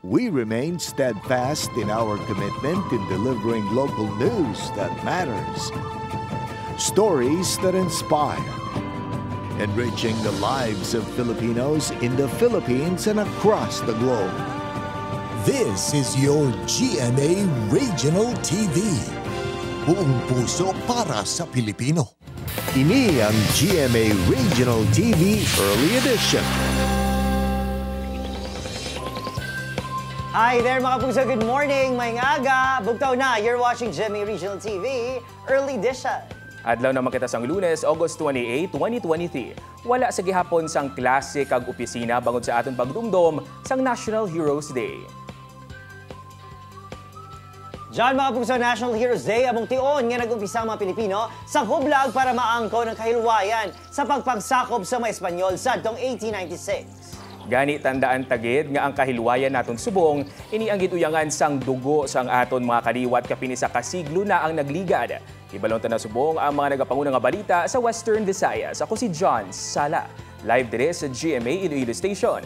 We remain steadfast in our commitment in delivering local news that matters. Stories that inspire. Enriching the lives of Filipinos in the Philippines and across the globe. This is your GMA Regional TV. Buong puso para sa Pilipino. Ini ang GMA Regional TV Early Edition. Hi there mga puso, good morning, may ngaga. Bugtaw na, you're watching GMA Regional TV Early Edition. Adlaw naman kita sang Lunes, August 28, 2023. Wala sa gihapon sang klase kag opisina bangod sa aton pagdumdom sang National Heroes Day. Diyan mga puso, National Heroes Day among tion nga nag-umpisa ang mga Pilipino sa hublag para maangko ng kahilwayan sa pagpangsakop sa mga Espanyol sa 1896. Gani tandaan tagid nga ang kahilwayan naton subong ini ang gituyangan sang dugo sang aton mga kaliwat kapini sa kasiglo na ang nagligad. Ibalon ta na subong ang mga nagapanguna nga balita sa Western Visayas. Ako si John Sala, live dire sa GMA Iloilo Station.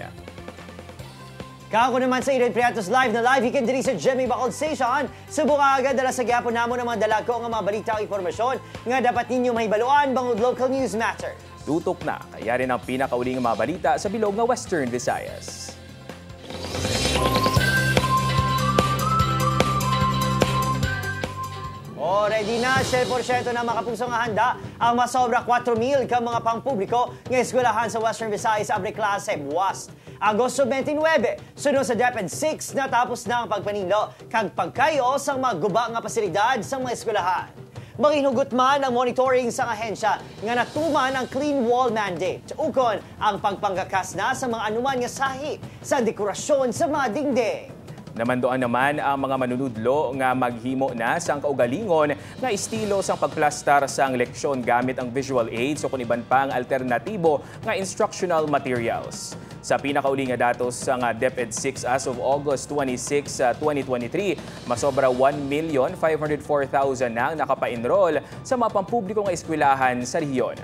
Kako naman sa Eden Priatos Live na live ikin diri sa GMA Bacolod Station. Subong agad dala sa gyapon namo ng mga dalago nga mga balita o impormasyon nga dapat ninyo mahibaluan bangod local news matter. Tutok na, kaya rin ang pinakauling mga balita sa bilog ng Western Visayas. Ready na, 100% na makapuso nga handa ang masobra 4,000 ka mga pangpubliko nga eskwelahan sa Western Visayas abre klase buwas. Agosto 29, sunod sa DepEd 6 natapos na ang pagpanilo kag pagkayo sa mga guba nga pasilidad sa mga eskwelahan. Makinugot man ang monitoring sa ahensya nga natuman ang Clean Wall Mandate. Ukon ang pagpanggakas na sa mga anuman nga sahi sa dekorasyon sa mga dingding. Namandoan naman ang mga manunudlo nga maghimo na sang kaugalingon nga estilo sang pagplastar sang leksyon gamit ang visual aids o kung iban pang alternatibo nga instructional materials. Sa pinakauling nga datos sa DepEd 6 as of August 26, 2023, masobra 1,504,000 na ang nakapa-enroll sa mga pampublikong eskwelahan sa rehiyon.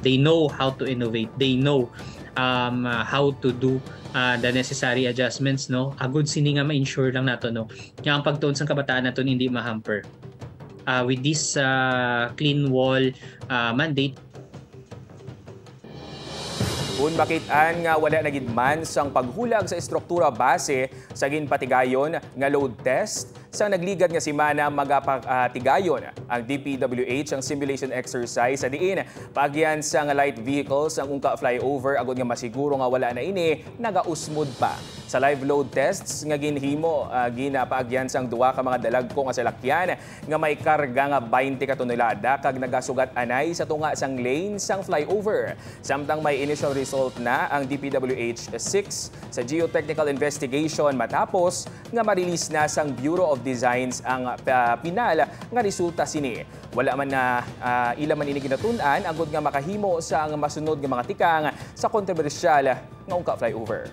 They know how to innovate. They know how to do the necessary adjustments, no? Agud sini nga ma-ensure lang nato, no, nga ang pagtuon sa kabataan naton hindi ma-hamper. With this clean wall mandate. Kung bakitaan nga wala nagidman sang paghulag sa estruktura base sa ginpatigayon nga load test sa nagligad nga simana magapatigayon ang DPWH ang simulation exercise sa diin paagyan sa nga light vehicles ang ungka flyover agud nga masiguro nga wala na ini nagausmod pa. Sa live load tests nga ginhimo ginapaagyan sang duwa ka mga dalagko nga salakyan nga may karga nga 20 ka tonelada kag nagasugat anay sa tunga sang lane sang flyover. Samtang may initial result na ang DPWH 6 sa geotechnical investigation matapos nga ma-release na sang Bureau of Designs ang pinal nga resulta sini. Wala man na ila man ini ginatun-an agud nga makahimo sa ang masunod nga mga tikang sa kontrobersyal nga ungka flyover.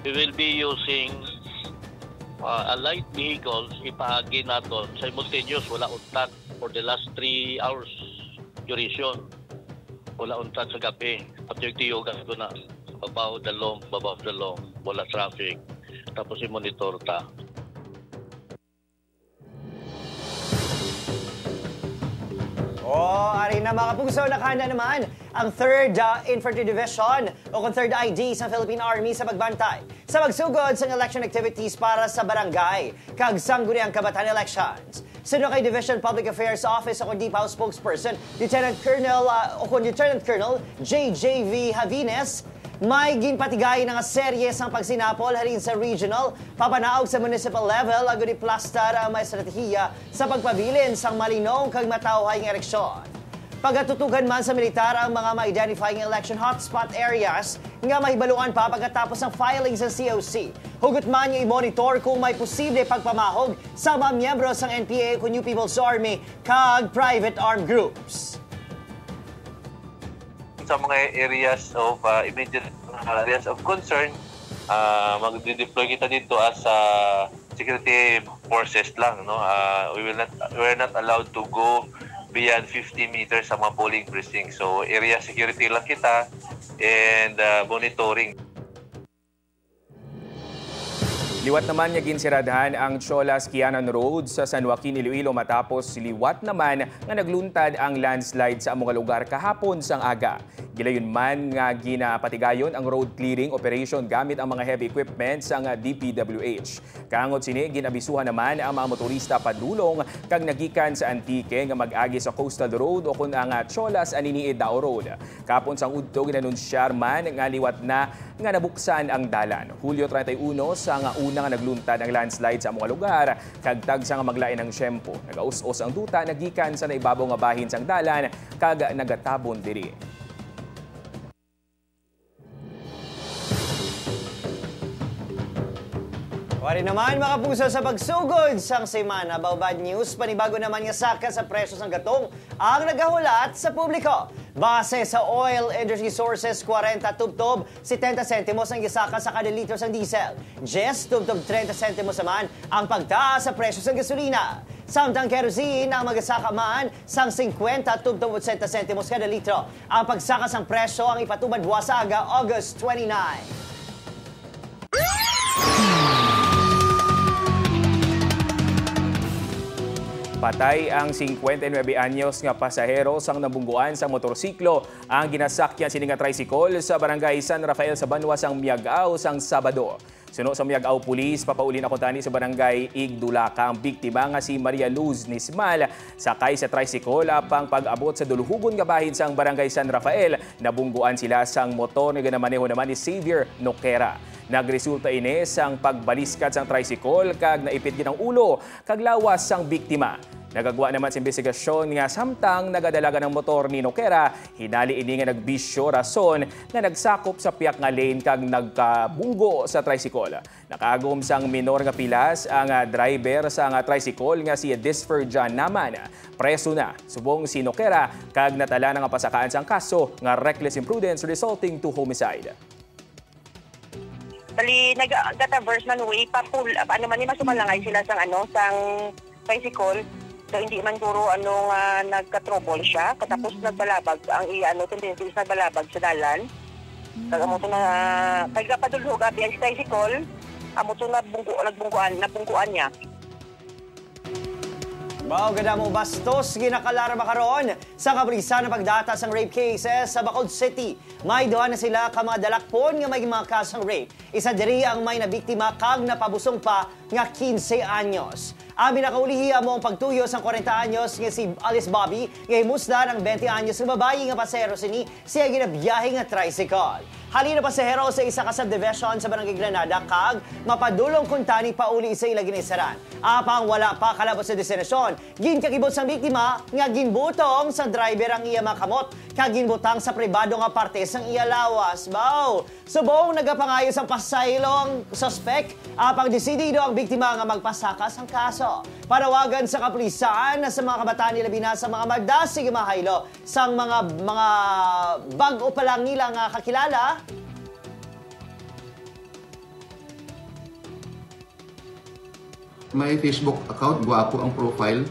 We will be using a light vehicle ipahagi naton simultaneous wala untat for the last 3 hours duration. Wala untat sa gabi. Patiyog-tiyogan ko na above the long, wala traffic. Tapos i-monitor ta. Ari na mga puso, nakahanda naman ang 3rd Infantry Division o kung 3rd ID sa Philippine Army sa pagbantay sa magsugod sa election activities para sa barangay kag sangguniang kabataan elections. Sino kay Division Public Affairs Office o kung DPAO spokesperson Lieutenant Colonel JJV Javines, may ginpatigay nga serye sang pagsinapol halin sa regional, papanaog sa municipal level agud iplastar ang may estratehiya sa pagpabilin sang malinong kag matawhay nga eleksyon. Pagatutugan man sa militar ang mga ma-identifying election hotspot areas nga mahibaluan pa pagkatapos ng filing sa COC. Hugot man yung i-monitor kung may posible pagpamahog sa mga miyembro sang NPA kung New People's Army kag private armed groups. Sa mga areas of immediate areas of concern, mag-deploy kita dito as security forces lang, no. We're not allowed to go beyond 50 meters sa mga polling precinct. So area security lang kita and monitoring. Liwat naman nga ginsiradhan ang Cholas-Quianan Road sa San Joaquin, Iloilo matapos liwat naman nga nagluntad ang landslide sa mga lugar kahapon sang aga. Gilayon man nga ginapatigayon ang road clearing operation gamit ang mga heavy equipment sa DPWH. Kaangod sini ginabisuhan naman ang mga motorista padulong kag nagikan sa Antique nga mag-agi sa Coastal Road o kun ang Cholas Anini Dao Road. Kapon sang udto ginanunsyar man nga liwat na nga nabuksan ang dalan. Hulyo 31 sa nga una nga nagluntad ang landslide sa mga lugar kag tag sa nga maglain ng syempo. Nagaus-os ang duta nagikan sa naibabaw nga bahin sang dalan kag nagatabon diri. Wari naman mga puso sa pagsugod sang semana. Bad news, panibago naman nga saka sa presyo sang gatong ang nagahulat sa publiko. Base sa oil industry sources, 40 tubtob, 70 sentimos ang gisaka sa kada litro sang diesel. 10 tubtob 30 sentimos naman ang pagtaas sa presyo sang gasolina. Samtang kerosene ang magasaka man sang 50 tubtob 80 sentimos kada litro. Ang pagsaka sang presyo ang ipatubad buwasaga August 29. Patay ang 59 anyos nga pasahero sang nabungguan sa motorsiklo ang ginasakyan sini nga tricycle sa barangay San Rafael sa Banwa sang Miagao sang Sabado. Suno sa Miagao Police, papaulin ako tani sa barangay Igdulaca ang biktima nga si Maria Luz Nismal sakay sa tricycle apang pag-abot sa duluhugon nga bahin sang barangay San Rafael. Nabungguan sila sang motor nga ginamaneho naman ni Xavier Noquera. Nagresulta ini sang pagbaliskat sang tricycle kag naipit gid ang ulo kag lawas sang biktima. Nagagawa naman sa investigasyon nga samtang nagadalaga ng motor ni Noquera, hinali ini nga nagbisyo rason na nagsakop sa piyak nga lane kag nagkabunggo sa tricycle. Nakagom sang minor nga pilas ang driver sa tricycle nga si Disfer John naman. Preso na subong si Noquera kag natala na nga pasakaan sang kaso nga reckless imprudence resulting to homicide. Bali nag-gataverse man way pa-pull up man ni masumalangay sila sang tricycle. So hindi man guro nagka-trouble siya katapos nagbalabag ang tendency is nagbalabag sa dalan. Kag amo to na padulhog abi ang tricycle, amo to nabungguan niya. Bao gada mo bastos ginakalara makaron sa kabrisa ng pagdata sang rape cases sa Bacolod City. May duha na sila ka mga dalakpon nga may mga kasang rape. Isa diri ang may nabiktima kag napabusong pa nga 15 anyos. Amin nakaulihiya mo ang pagtuyo sang 40 anyos nga si Alice Bobby nga himusda ng 20 anyos nga babayi nga pasahero sini siya ginabiyahe nga tricycle. Halina pasahero sa isa ka subdivision sa Barangay Granada kag mapadulong kuntani pauli sa ila ginaisaran. Apang wala pa kalabot sa destinasyon, ginkakibot sang biktima nga ginbutong sa driver ang iya makamot kag ginbutang sa pribado nga parte sang iya lawas. Bao, subong nagapangayos ang pasaylong suspect apang desidido ang biktima nga magpasakas ang kaso. Parawagan sa kapulisan sa mga kabataan nila binasa mga magdasig mahaylo sang mga bag-o pa lang nila nga kakilala. May Facebook account, guwapo ang profile.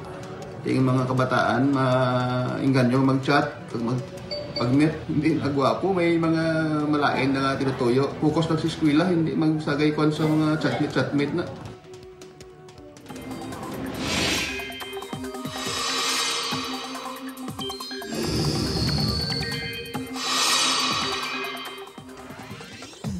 Yung mga kabataan, maingganyo mag-chat, pag-met, hindi nagwapo, may mga malain na tinutuyo. Focus lang sa eskwela, hindi magsagay kon sa mga chatmate na.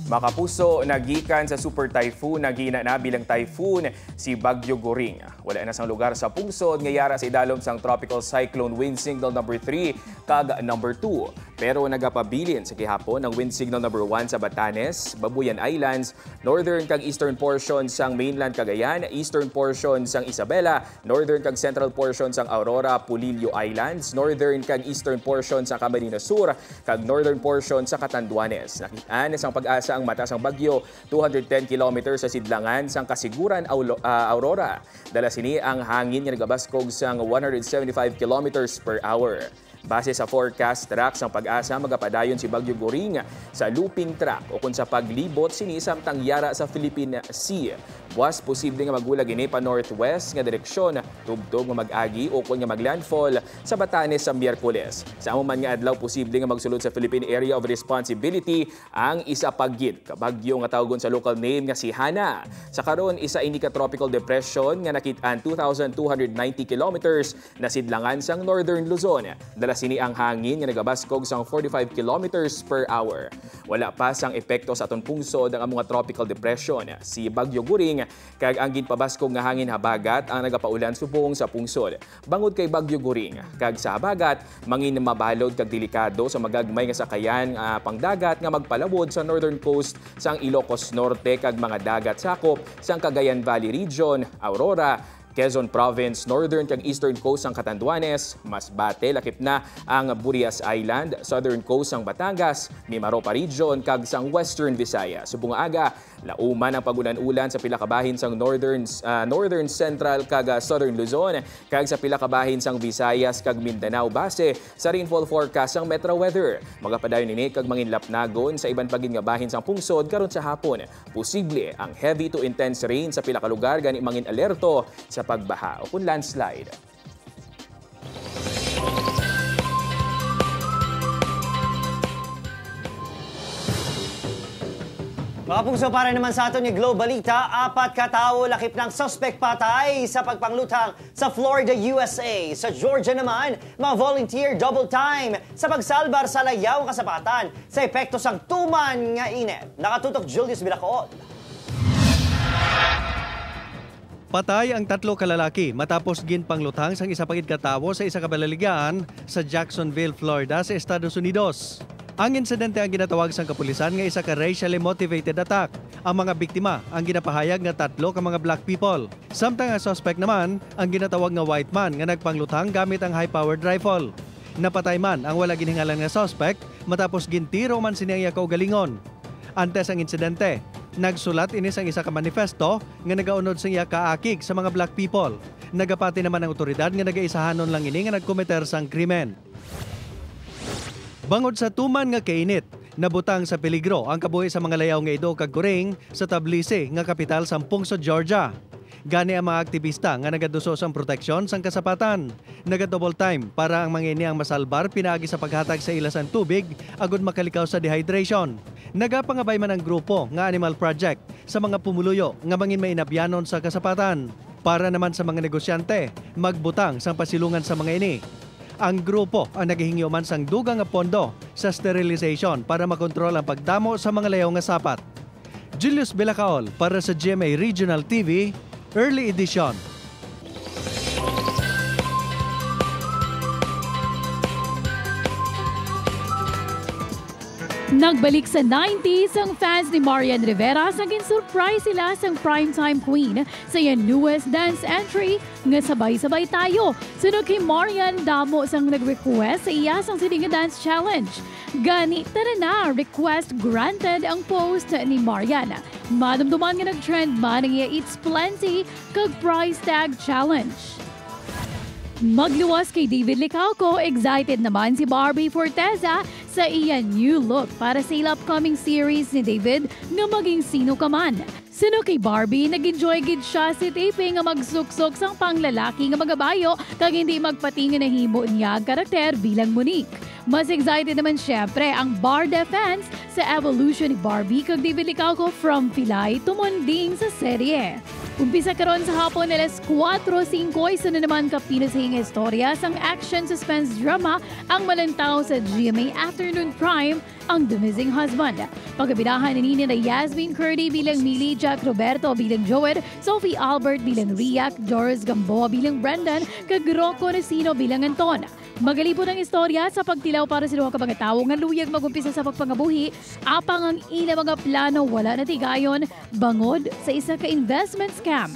Makapuso, nagikan sa super typhoon, nagina na bilang typhoon si Bagyo Goring. Wala na sang lugar sa pungsod, ngayara sa idalom sang tropical cyclone wind signal number 3 kag number 2. Pero nagapabilin sa gihapon ang wind signal number 1 sa Batanes, Babuyan Islands, northern kag eastern portion sang mainland Cagayan, eastern portion sang Isabela, northern kag central portion sang Aurora, Pulilio Islands, northern kag eastern portion sa Camarines Sur, kag northern portion sa Catanduanes. Nakitaan sang pag-asa ang mata sang bagyo, 210 km sa sidlangan sang Kasiguran, Aurora. Dala sini ang hangin nga nagabaskog sang 175 km per hour. Base sa forecast track sang pag-asa, magapadayon si Bagyo Goring sa looping track o kung sa paglibot sini samtang yara sa Philippine Sea. Was posible nga magulag ini pa northwest nga direksyon, tubtog nga mag-agi o nga maglandfall sa Batanes sa Miyerkules. Sa amo man nga adlaw posible nga magsulod sa Philippine Area of Responsibility ang isa paggid kabagyo nga tawgon sa local name nga si Hana. Sa karon isa ini ka tropical depression nga nakit-an 2,290 kilometers na sidlangan sang northern Luzon. Dala sini ang hangin nga nagabaskog sang 45 kilometers per hour. Wala pa sang epekto sa aton pungsod ang mga tropical depression. Si Bagyo Guring kag ang ginpabaskog nga hangin habagat ang nagapaulan subong sa pungsod. Bangod kay Bagyo Guring kag sa habagat mangin mabalod kag delikado sa magagmay nga sakayan pangdagat nga magpalabod sa northern coast sang Ilocos Norte kag mga dagat sakop sang Cagayan Valley Region, Aurora, Quezon Province, northern kag eastern coast ang Catanduanes, Masbate lakip na ang Burias Island, southern coast ang Batangas, Mimaropa Region kag sang western Visayas. Subong aga, lauman ang pagulan-ulan sa pila ka bahin sang northern central kag southern Luzon kag sa pila ka bahin sang Visayas kag Mindanao base sa rainfall forecast sang Metro Weather. Magapadayon ini kag manginlapnagon sa iban pagin nga bahin sang pungsod karon sa hapon. Posible ang heavy to intense rain sa pila ka lugar gani mangin alerto sa pagbaha o kung landslide. Mga pungso, para naman sa aton ni Globalita, 4 katao lakip ng suspect patay sa pagpanglutang sa Florida, USA. Sa Georgia naman, mga volunteer double time sa pagsalbar sa layawang kasapatan sa epekto sang tuman nga init. Nakatutok Julius Bilacool. Patay ang 3 kalalaki matapos ginpanglutang sang isa pagid katawo sa isa ka balaligaan sa Jacksonville, Florida sa Estados Unidos. Ang insidente ang ginatawag sang kapulisan nga isa ka racially motivated attack. Ang mga biktima ang ginapahayag nga 3 ka mga black people. Samtang ang suspect naman ang ginatawag nga white man nga nagpanglutang gamit ang high-powered rifle. Napatay man ang wala ginhingalan nga suspect matapos gintiro man siniyang kaugalingon. Antes ang insidente, nagsulat inis ang isa ka manifesto nga nagaunod sa iya kaakig sa mga black people. Nagapati naman ang otoridad nga nagaisahanon lang ini nga nagkometer sang krimen. Bangod sa tuman nga kainit, nabutang sa peligro ang kabuhi sa mga layaw nga Ido kag Guring sa Tbilisi nga kapital sa pungsod Georgia. Gani ang mga aktivista nga nagaduso sang proteksyon sang kasapatan. Naga-double time para ang mga ini ang masalbar pinaagi sa paghatag sa ilasan tubig agud makalikaw sa dehydration. Nagapangabay man ang grupo nga Animal Project sa mga pumuluyo nga mangin mainabyanon sa kasapatan. Para naman sa mga negosyante, magbutang sang pasilungan sa mga ini. Ang grupo ang naghihingyo man sang dugang nga pondo sa sterilization para makontrol ang pagdamo sa mga layaw nga sapat. Julius Bilacaol para sa GMA Regional TV, Early Edition. Nagbalik sa 90s ang fans ni Marian Rivera sa gin-surprise sila sang primetime queen sa iyang newest dance entry nga Sabay-Sabay Tayo. Sunod kay Marian, damo sang nag-request sa iya sang sininga dance challenge. Gani, tara na, request granted ang post ni Marian. Madumduman nga nag-trend man ang iya It's Plenty kag price tag challenge. Magluwas kay David Licauco, excited naman si Barbie Forteza sa iya new look para sa upcoming series ni David na maging sino ka man. Sino kay Barbie, nag-enjoy gid siya si taping nga magsuksok sang panglalaki nga magabayo kag hindi magpatingan na himo niya karakter bilang Monique. Mas excited naman syempre ang Barda fans sa evolution ni Barbie kag David Licauco from Pilay to Monding sa serye. Umpisa karon sa hapon alas 4:05 isa na naman kapinasahing istorya sang action suspense drama ang malantaw sa GMA Afternoon Prime, ang The Missing Husband. Pagkabidahan ni Nina Yasmin Curdy bilang Millie, Jack Roberto bilang Joed, Sophie Albert bilang Riak, Doris Gamboa bilang Brendan, kag Rocco Nesino bilang Anton. Magalipod ang istorya sa pagtilaw para sa duha ka mga tawo nga luyag magumpisa sa pagpangabuhi, apang ang ila mga plano wala na tigayon, bangod sa isa ka investment scam.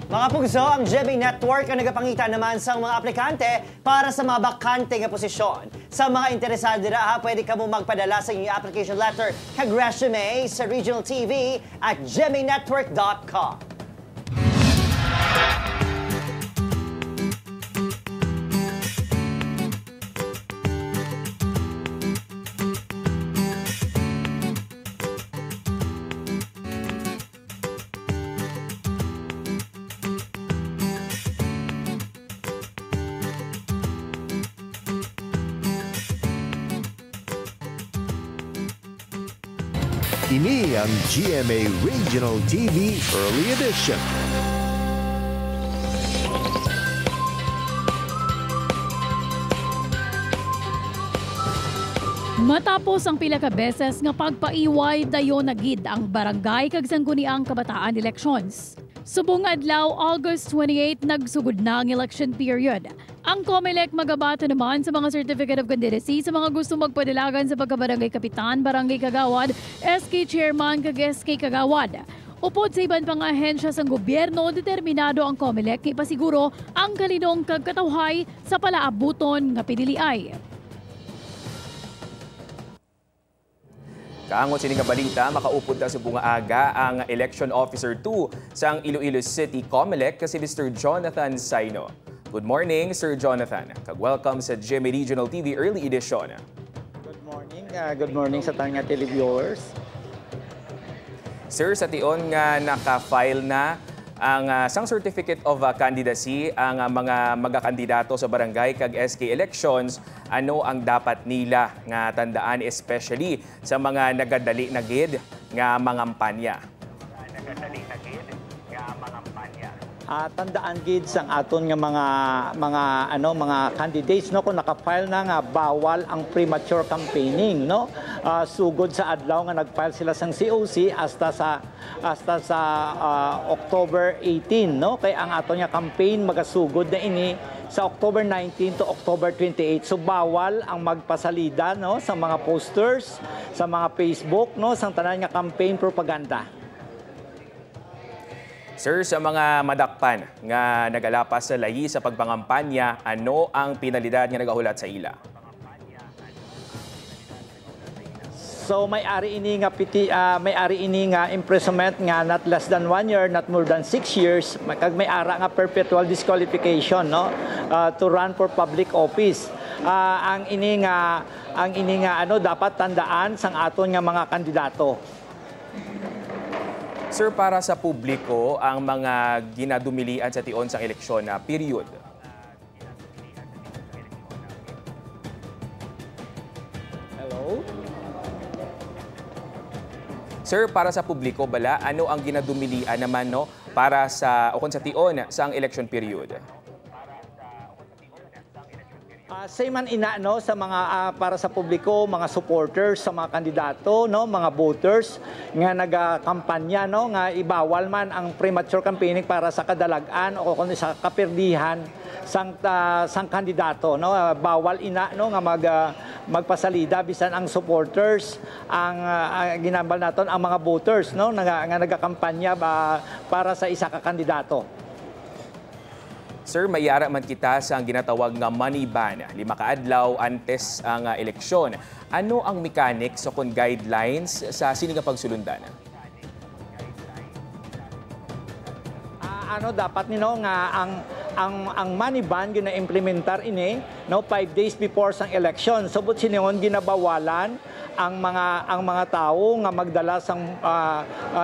Mga pugso, ang GMA Network ang nagapangita naman sa mga aplikante para sa mga bakante nga posisyon. Sa mga interesado na pwede ka mo magpadala sa inyong application letter kag resume sa Regional TV at gmanetwork.com. Ini ang GMA Regional TV Early Edition. Matapos ang pila ka beses nga pagpaiway dayon nagid ang barangay kag sangguniang kabataan elections. Subong adlaw August 28 nagsugod na ang election period. Ang COMELEC magabato naman sa mga Certificate of Candidacy sa mga gusto magpadalagan sa pagkabarangay kapitan, barangay kagawad, SK chairman kag SK kagawad. Upod sa iban pang ahensya sa gobyerno, determinado ang COMELEC ipasiguro ang kalinong kag katawhay sa palaabuton nga piniliay. Kaangot sini nga balita, makaupod na sa bunga aga ang Election Officer 2 sa Iloilo City COMELEC kasi Mr. Jonathan Saino. Good morning, Sir Jonathan. Kag-welcome sa GMA Regional TV Early Edition. Good morning sa tanga televiewers. Sir, sa tion nga naka-file na ang sang Certificate of Candidacy ang mga magakandidato sa barangay kag SK elections, ano ang dapat nila nga tandaan especially sa mga nagadali na gid nga mangampanya? Tandaan gid sang aton nga mga candidates no kung naka-file na nga bawal ang premature campaigning no. Sugod sa adlaw nga nag-file sila sang COC hasta sa October 18 no kay ang aton nga campaign magasugod na ini sa October 19 to October 28. So bawal ang magpasalida no sa mga posters, sa mga Facebook no sang tanan nga campaign propaganda. Sir, sa mga madakpan nga nagalapas sa layi sa pagpangampanya, ano ang penalidad nga nagahulat sa ila? So may-ari ini nga imprisonment nga not less than 1 year, not more than 6 years, kag may-ara nga perpetual disqualification no to run for public office. Ang ini nga dapat tandaan sang aton nga mga kandidato. Sir, para sa publiko, ang mga ginadumilian sa tion sa eleksyon na period. Hello? Sir, para sa publiko, bala, ano ang ginadumilian naman no para sa o kung sa tion sa ang election period? Say man ina no sa mga para sa publiko, mga supporters sa mga kandidato no, mga voters nga nagakampanya no nga ibawal man ang premature campaigning para sa kadalagan o kung sa kapirdihan sang kandidato no. Bawal ina no nga magpasalida bisan ang supporters ang ginambal naton ang mga voters no nga nagakampanya para sa isa ka kandidato. Sir, mayara man kita sa ginatawag nga money ban, 5 kaadlaw antes ang eleksyon. Ano ang mechanics o kung guidelines sa sini nga pagsulundan? Dapat nino nga ang money ban gina-implementar ini no 5 days before sang election. Subot siningon ginabawalan ang mga tao nga magdala sang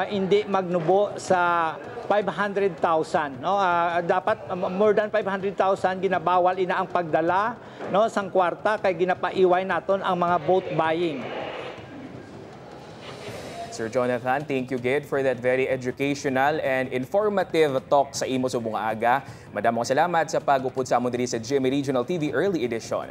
hindi magnubo sa 500,000 no. Dapat more than 500,000 ginabawal ina ang pagdala no sang kwarta kay ginapaiway naton ang mga vote buying. Sir Jonathan, thank you gid for that very educational and informative talk sa imo subong aga. Madamong salamat sa pag-upod sa amon diri sa GMA Regional TV Early Edition.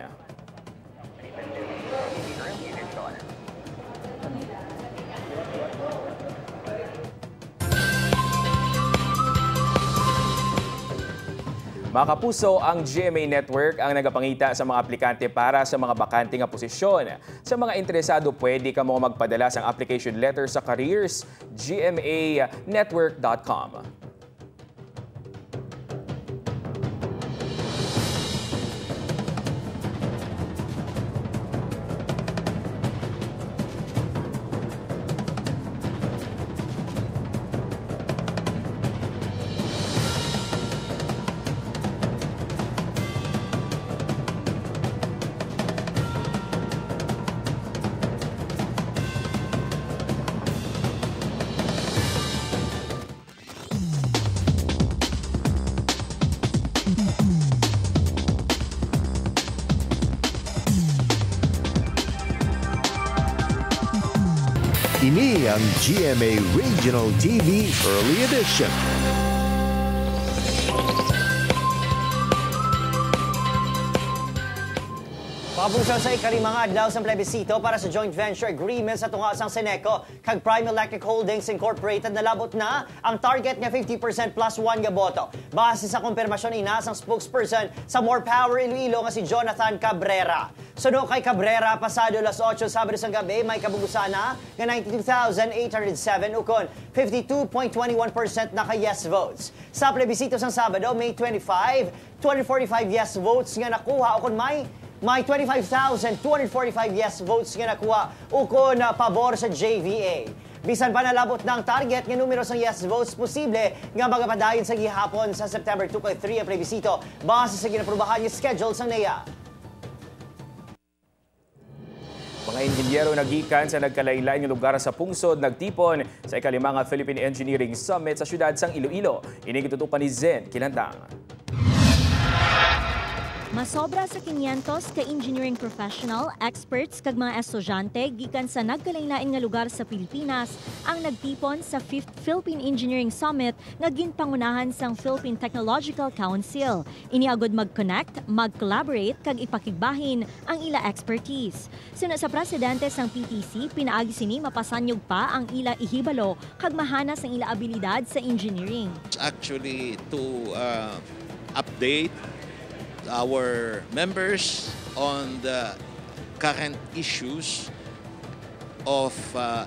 Mga kapuso, ang GMA Network ang nagapangita sa mga aplikante para sa mga bakante nga posisyon. Sa mga interesado, pwede ka mo magpadala sa application letter sa careers, gmanetwork.com. Ini ang GMA Regional TV Early Edition. Pabusaw sa ikalimang adlaw sa plebisito para sa joint venture agreement sa tunga sang Seneco kag Prime Electric Holdings Incorporated nalabot na ang target nga 50% plus 1 nga boto. Base sa kumpirmasyon ina sang spokesperson sa More Power Iloilo nga si Jonathan Cabrera. Suno kay Cabrera, pasado alas 8 Sabado sang gabi may kabugusan na nga 92,807 ukon 52.21% na kay yes votes. Sa plebisito sang Sabado, May 25, 245 yes votes nga nakuha ukon may 25,245 yes votes nga nakuha ukon na pabor sa JVA. Bisan pa nalabot ng target nga numero sa yes votes, posible nga magapadayon sa gihapon sa September 2-3 ang plebisito base sa ginaprubahan yung schedule sa NEA. Mga inhinyero nagikan sa nagkalain-lain ng lugar sa pungsod nagtipon sa ikalimang Philippine Engineering Summit sa siyudad sang Iloilo. Ini gitutupan ni Zen Kilandang. Masobra sa 500 ka engineering professional, experts kag mga estudyante gikan sa nagkalain-lain nga lugar sa Pilipinas ang nagtipon sa 5th Philippine Engineering Summit nga ginpangunahan sang Philippine Technological Council. Iniagod mag-connect, mag-collaborate kag ipakigbahin ang ila expertise. Suna sa presidente sang PTC, pinaagi sini mapasanyog pa ang ila ihibalo kag mahanas ang ila abilidad sa engineering. Actually to update our members on the current issues of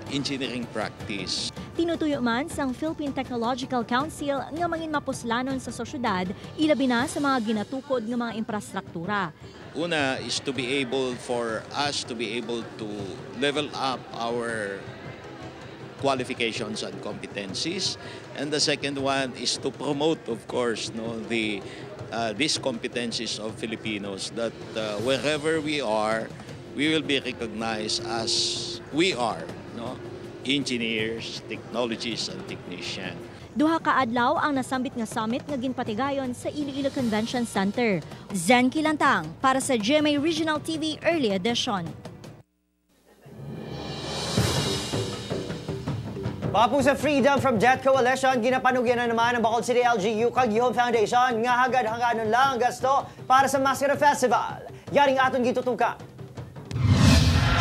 engineering practice. Tinutuyo man sang Philippine Technological Council nga mangin mapuslanon sa sosyedad, ilabi na sa mga ginatukod ng mga infrastruktura. Una is to be able for us to be able to level up our qualifications and competencies, and the second one is to promote, of course, these competencies of Filipinos, that wherever we are, we will be recognized as we are, engineers, technologists, and technicians. Duha ka adlaw ang nasambit nga summit nga ginpatigayon sa Iloilo Convention Center. Zen Kilantang para sa GMA Regional TV Early Edition. Papu sa Freedom from Debt Coalition, ginapanugyan na naman ang Bacolod City LGU kag Yuhom Foundation nga hagad-haganon lang ang gasto para sa Mascara Festival. Yaring aton gitutukan.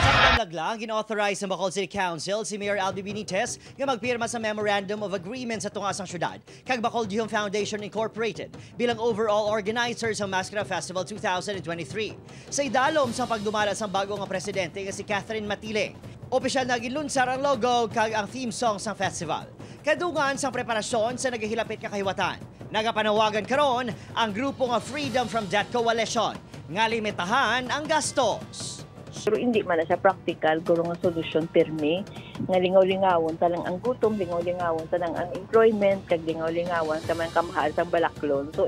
Sa laglang, gina-authorize ng Bacolod City Council si Mayor Albi Benitez nga magpirma sa Memorandum of Agreement sa tungasang syudad kag Bacolod Yuhom Foundation Incorporated bilang overall organizers ng Mascara Festival 2023. Sa idalom sa pagdumala sa bago nga presidente nga si Catherine Matile, opisyal na gilunsar ang logo kag ang theme song sa festival. Kadungan sa preparasyon sa nagahilapit kakahiwatan. Nagapanawagan karon ang grupo nga Freedom from Debt Coalition nga limitahan ang gastos. Pero hindi man na siya practical, guro nga solusyon pirmi, nga lingaw-lingawon talang ang gutom, lingaw-lingawon talang ang employment, kag lingaw-lingawon sa mga kamahal sa balaklon. So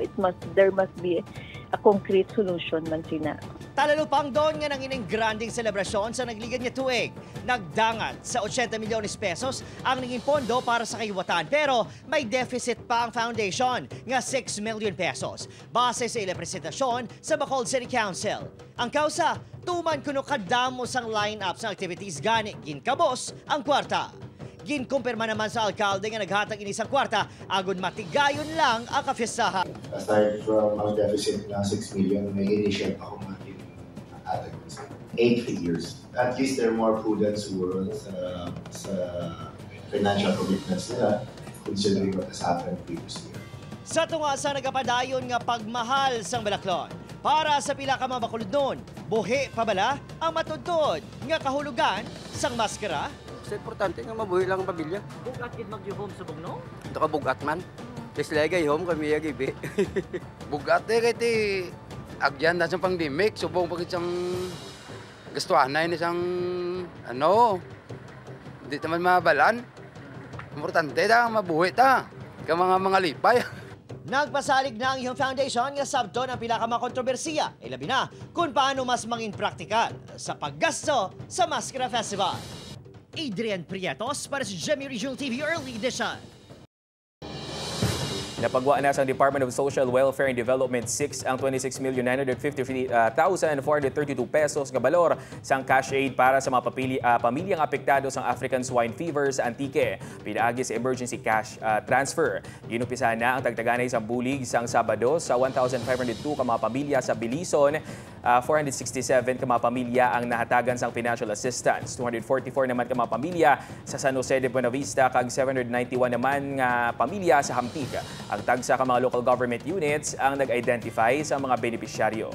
there must be a concrete solution man sina. Talalupang doon nga nang ining granding selebrasyon sa nagligad niya tuig. Nagdangat sa 80 milyones pesos ang naging pondo para sa kahiwatan. Pero may deficit pa ang foundation nga 6 million pesos. Base sa ilang presentasyon sa Bacolod City Council. Ang kausa, tuman kuno kadamo sang line-up sa activities gani ginkabos ang kwarta. Ginkumpirma naman sa alkalde nga naghatag ini sa kwarta agud matigayon lang ang kafiestahan. Aside from ang deficit na 6 million, may initial ako atag 8 figures. At least they're more prudent siguro sa financial commitments nila considering what has happened previously. Sa tunga sa nagapadayon nga pagmahal sang balaklon, para sa pila ka mga Bacolod nun, buhi pa bala ang matudtod nga kahulugan sang maskara? Sa importante nga mabuhi lang ang pamilya. Bugat gid mag-home sa bugno? Ito ka bugat man. Kasi lagay home kami yagibi. Bugat kay ti agyan na sa pandemic, subong pagit siyang gastuhan na isang hindi naman mabalan. Importante ta, mabuhi ta. Ka mga lipay. Nagpasalig na ang Yuhom Foundation nga sabto ng pila ka mga kontrobersiya. Ilabi na kung paano mas maging praktikal sa paggasto sa Mascara Festival. Adrian Prietos para sa GMA Regional TV Early Edition. Napagwa na sa Department of Social Welfare and Development 6 ang 26,953,432 pesos nga balor sang cash aid para sa mga pamilyang apektado sa African swine fever sa Antique. Pinaagi sa emergency cash transfer. Ginupisa na ang tagtaganay sa bulig sang Sabado sa 1,502 ka mga pamilya sa Bilison. 467 ka mga pamilya ang nahatagan sang financial assistance. 244 naman ka mga pamilya sa San Jose de Buena Vista kag 791 naman nga pamilya sa Hampik. Ang tagsa ka mga local government units ang nag-identify sa mga benepisyaryo.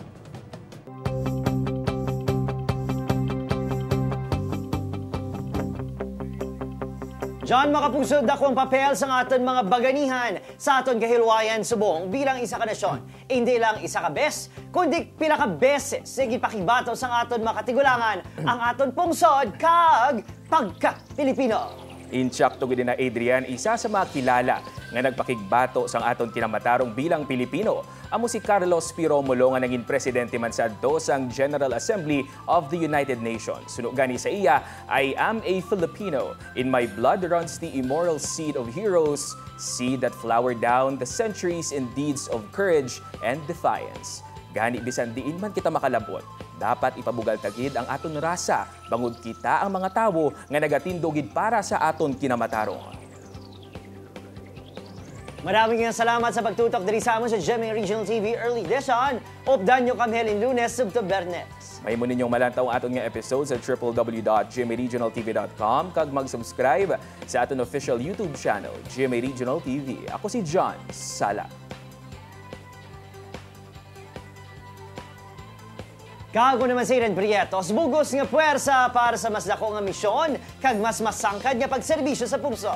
John, makapusod ako ang papel sa aton mga baganihan sa aton kahilwayan subong bilang isa ka nasyon. Hindi lang isa ka bes, kundi pila ka beses sige pakibato sa aton mga katigulangan ang aton pungsod kag pagka-Pilipino. Inchak to gid na Adrian, isa sa mga kilala nga nagpakigbato sang aton kinamatarong bilang Pilipino. Amo si Carlos P. Romulo nga naging presidente man sadto sang General Assembly of the United Nations. Suno gani sa iya, I am a Filipino. In my blood runs the immortal seed of heroes, seed that flowered down the centuries in deeds of courage and defiance. Gani bisan diin man kita makalabot, dapat ipabugal tagid ang aton rasa, bangod kita ang mga tawo nga nagatindogid para sa aton kinamatarong. Maraming salamat sa pagtutok diri sa amon sa GMA Regional TV Early Edition. Updan nyo kami helin Lunes sub to Bernes. May mo ninyong malantaw ang aton nga episode sa www.gmaregionaltv.com kag mag-subscribe sa aton official YouTube channel, GMA Regional TV. Ako si John Sala. Kago naman si Ren Prietos, bugos nga puwersa para sa mas dako nga misyon kag mas masangkad nga pagserbisyo sa pungso.